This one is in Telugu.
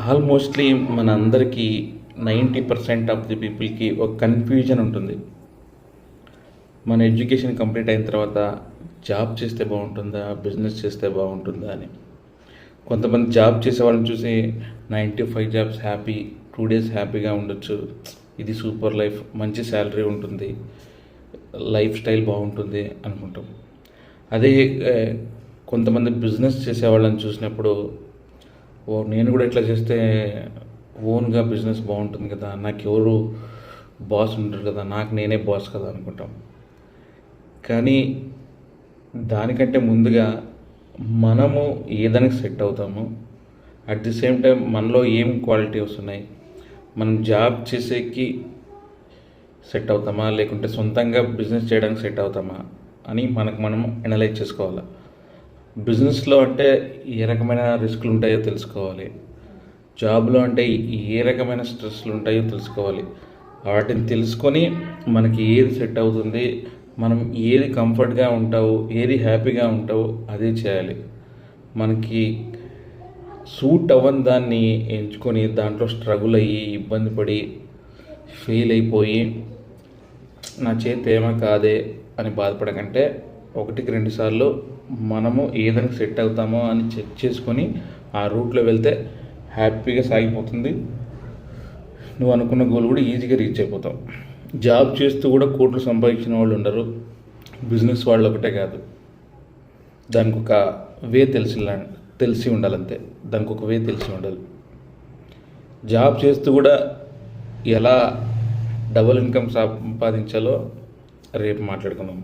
ఆల్మోస్ట్లీ మనందరికీ 90% ఆఫ్ ది పీపుల్కి ఒక కన్ఫ్యూజన్ ఉంటుంది. మన ఎడ్యుకేషన్ కంప్లీట్ అయిన తర్వాత జాబ్ చేస్తే బాగుంటుందా, బిజినెస్ చేస్తే బాగుంటుందా అని. కొంతమంది జాబ్ చేసే వాళ్ళని చూసి 9 to 5 జాబ్స్ హ్యాపీ, 2 days హ్యాపీగా ఉండొచ్చు, ఇది సూపర్ లైఫ్, మంచి శాలరీ ఉంటుంది, లైఫ్ స్టైల్ బాగుంటుంది అనుకుంటాం. అదే కొంతమంది బిజినెస్ చేసే వాళ్ళని చూసినప్పుడు నేను కూడా ఇట్లా చేస్తే ఓన్గా బిజినెస్ బాగుంటుంది కదా, నాకు ఎవరు బాస్ ఉండరు కదా, నాకు నేనే బాస్ కదా అనుకుంటాం. కానీ దానికంటే ముందుగా మనము ఏదానికి సెట్ అవుతాము, అట్ ది సేమ్ టైం మనలో ఏం క్వాలిటీస్ ఉన్నాయి, మనం జాబ్ చేసేకి సెట్ అవుతామా లేకుంటే సొంతంగా బిజినెస్ చేయడానికి సెట్ అవుతామా అని మనకు మనం అనలైజ్ చేసుకోవాలి. బిజినెస్లో అంటే ఏ రకమైన రిస్కులు ఉంటాయో తెలుసుకోవాలి, జాబ్లో అంటే ఏ రకమైన స్ట్రెస్లు ఉంటాయో తెలుసుకోవాలి. వాటిని తెలుసుకొని మనకి ఏది సెట్ అవుతుంది, మనం ఏది కంఫర్ట్గా ఉంటావు, ఏది హ్యాపీగా ఉంటావు అదే చేయాలి. మనకి సూట్ అవ్వని దాన్ని ఎంచుకొని దాంట్లో స్ట్రగుల్ అయ్యి ఇబ్బంది పడి ఫెయిల్ అయిపోయి నా చేతి ఏమో కాదే అని బాధపడకంటే 1-2 సార్లు మనము ఏదైనా సెట్ అవుతామో అని చెక్ చేసుకొని ఆ రూట్లో వెళ్తే హ్యాపీగా సాగిపోతుంది. నువ్వు అనుకున్న గోల్ కూడా ఈజీగా రీచ్ అయిపోతావు. జాబ్ చేస్తూ కూడా కోట్లు సంపాదించిన వాళ్ళు ఉండరు, బిజినెస్ వాళ్ళు ఒకటే కాదు. దానికి ఒక వే తెలిసి ఉండాలంతే, దానికి ఒక వే తెలిసి ఉండాలి. జాబ్ చేస్తూ కూడా ఎలా డబుల్ ఇన్కమ్ సంపాదించాలో రేపు మాట్లాడుకుందాం.